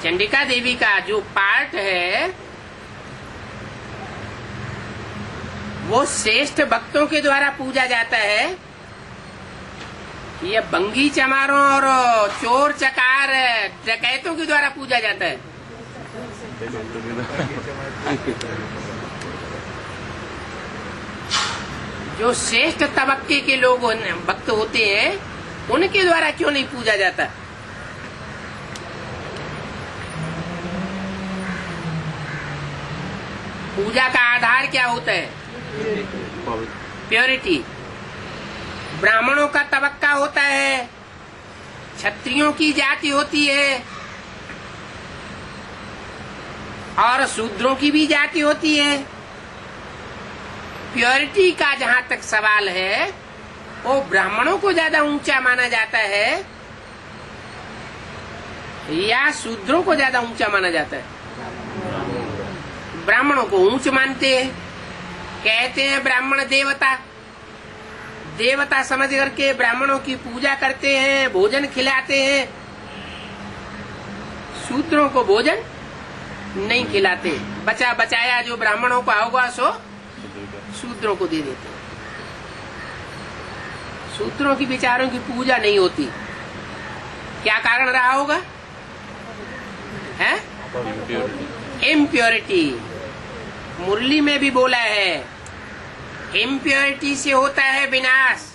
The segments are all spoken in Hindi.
चंडिका देवी का जो पार्ट है वो श्रेष्ठ भक्तों के द्वारा पूजा जाता है। ये बंगी चमारों और चोर चकार डकैतों के द्वारा पूजा जाता है। जो श्रेष्ठ तबके के लोग भक्त होते हैं उनके द्वारा क्यों नहीं पूजा जाता? पूजा का आधार क्या होता है? प्योरिटी। ब्राह्मणों का तबक्का होता है, क्षत्रियों की जाति होती है और शूद्रों की भी जाति होती है। प्योरिटी का जहाँ तक सवाल है वो ब्राह्मणों को ज्यादा ऊंचा माना जाता है या शूद्रों को ज्यादा ऊंचा माना जाता है? ब्राह्मणों को ऊंच मानते हैं, कहते हैं ब्राह्मण देवता, देवता समझ करके ब्राह्मणों की पूजा करते हैं, भोजन खिलाते हैं। शूद्रों को भोजन नहीं खिलाते, बचा बचाया जो ब्राह्मणों को होगा सो शूद्रों को दे देते। शूद्रों की विचारों की पूजा नहीं होती। क्या कारण रहा होगा? है इम्प्योरिटी। मुरली में भी बोला है इम्प्योरिटी से होता है विनाश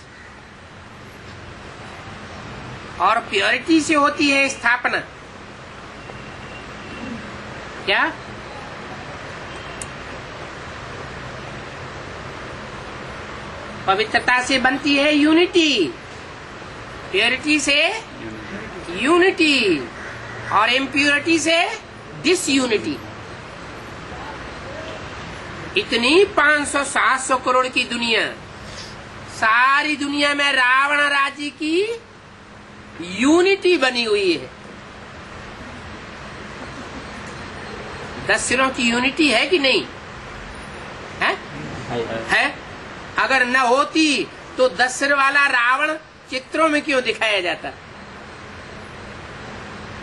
और प्योरिटी से होती है स्थापना। क्या? पवित्रता से बनती है यूनिटी, प्योरिटी से यूनिटी और इम्प्योरिटी से डिसयूनिटी। इतनी 500-700 करोड़ की दुनिया, सारी दुनिया में रावण राज्य की यूनिटी बनी हुई है। 10 सिरों की यूनिटी है कि नहीं है? अगर न होती तो 10 सिर वाला रावण चित्रों में क्यों दिखाया जाता?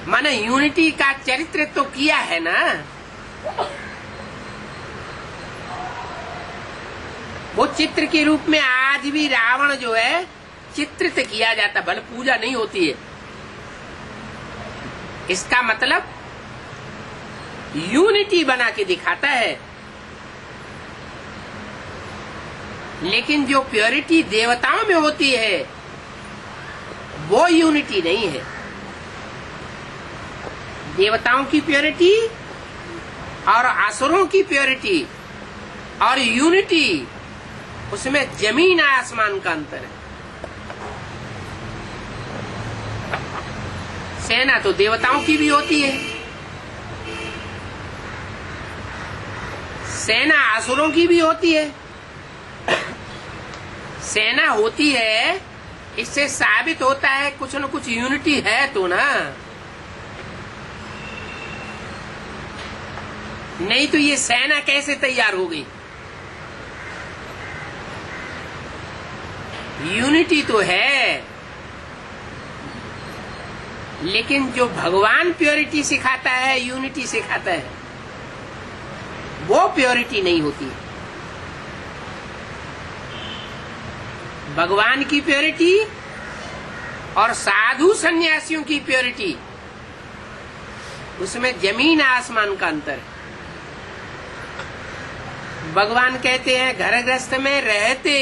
माने यूनिटी का चरित्र तो किया है ना। वो चित्र के रूप में आज भी रावण जो है चित्रित किया जाता, भले पूजा नहीं होती है। इसका मतलब यूनिटी बना के दिखाता है। लेकिन जो प्योरिटी देवताओं में होती है वो यूनिटी नहीं है। देवताओं की प्योरिटी और असुरों की प्योरिटी और यूनिटी, उसमें जमीन आसमान का अंतर है। सेना तो देवताओं की भी होती है, सेना असुरों की भी होती है। सेना होती है, इससे साबित होता है कुछ न कुछ यूनिटी है तो ना। नहीं तो ये सेना कैसे तैयार हो गई? यूनिटी तो है, लेकिन जो भगवान प्योरिटी सिखाता है, यूनिटी सिखाता है, वो प्योरिटी नहीं होती। भगवान की प्योरिटी और साधु सन्यासियों की प्योरिटी, उसमें जमीन आसमान का अंतर है। भगवान कहते हैं घर गृहस्थ में रहते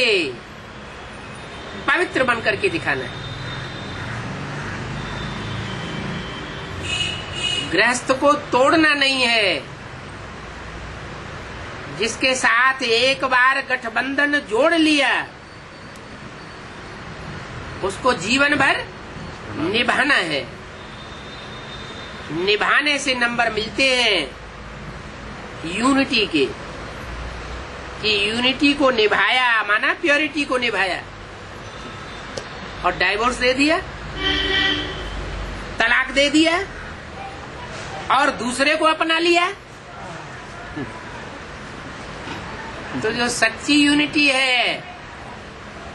पवित्र बन करके दिखाना है। गृहस्थ को तोड़ना नहीं है। जिसके साथ एक बार गठबंधन जोड़ लिया उसको जीवन भर निभाना है। निभाने से नंबर मिलते हैं यूनिटी के, कि यूनिटी को निभाया माना प्योरिटी को निभाया। और डाइवोर्स दे दिया, तलाक दे दिया और दूसरे को अपना लिया, तो जो सच्ची यूनिटी है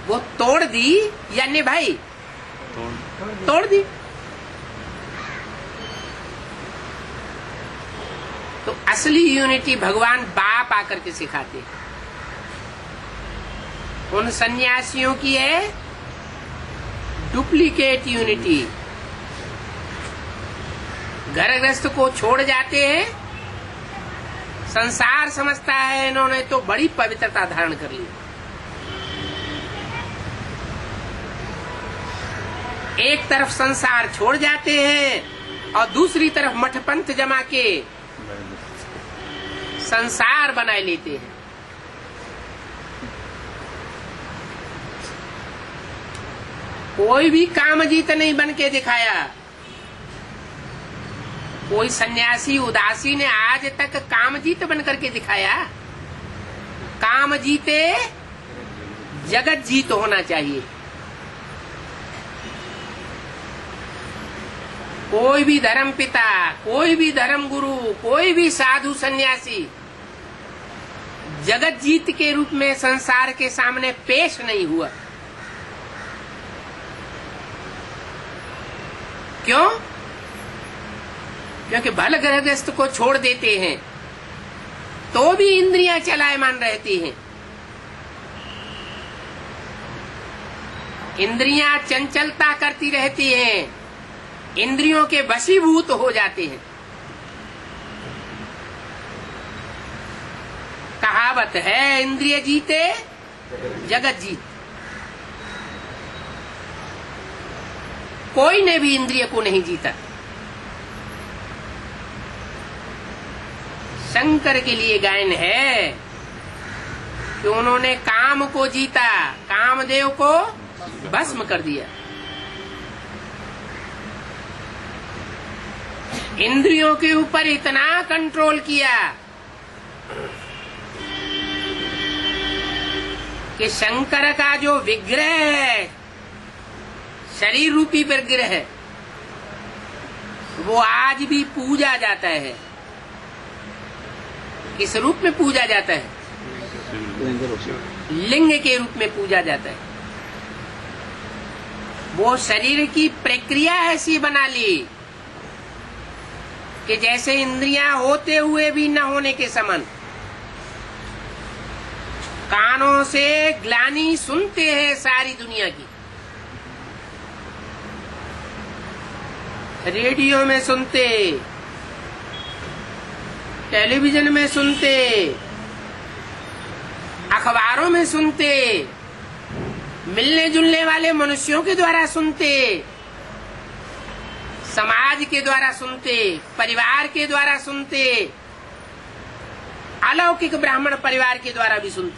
वो तोड़ दी या निभाई? तोड़ दी। असली यूनिटी भगवान बाप आकर के सिखाते हैं। उन सन्यासियों की है डुप्लीकेट यूनिटी। घर गृहस्थ को छोड़ जाते हैं, संसार समझता है इन्होंने तो बड़ी पवित्रता धारण कर ली। एक तरफ संसार छोड़ जाते हैं और दूसरी तरफ मठ पंथ जमा के संसार बनाए लेते हैं। कोई भी कामजीत नहीं बन के दिखाया। कोई सन्यासी उदासी ने आज तक कामजीत बन करके दिखाया। काम जीते जगत जीत होना चाहिए। कोई भी धर्म पिता, कोई भी धर्म गुरु, कोई भी साधु सन्यासी जगत जीत के रूप में संसार के सामने पेश नहीं हुआ। क्यों? क्योंकि भल गृहस्थ को छोड़ देते हैं तो भी इंद्रियां चलायमान रहती हैं। इंद्रियां चंचलता करती रहती हैं, इंद्रियों के वशीभूत हो जाते हैं। कहावत है इंद्रिय जीते जगत जीत। कोई ने भी इंद्रिय को नहीं जीता। शंकर के लिए गायन है कि उन्होंने काम को जीता, कामदेव को भस्म कर दिया। इंद्रियों के ऊपर इतना कंट्रोल किया कि शंकर का जो विग्रह है, शरीर रूपी विग्रह है, वो आज भी पूजा जाता है। किस रूप में पूजा जाता है? लिंग के रूप में पूजा जाता है। वो शरीर की प्रक्रिया ऐसी बना ली कि जैसे इंद्रियां होते हुए भी न होने के समान। कानों से ग्लानि सुनते हैं सारी दुनिया की, रेडियो में सुनते, टेलीविजन में सुनते, अखबारों में सुनते, मिलने जुलने वाले मनुष्यों के द्वारा सुनते, समाज के द्वारा सुनते, परिवार के द्वारा सुनते, अलौकिक ब्राह्मण परिवार के द्वारा भी सुनते।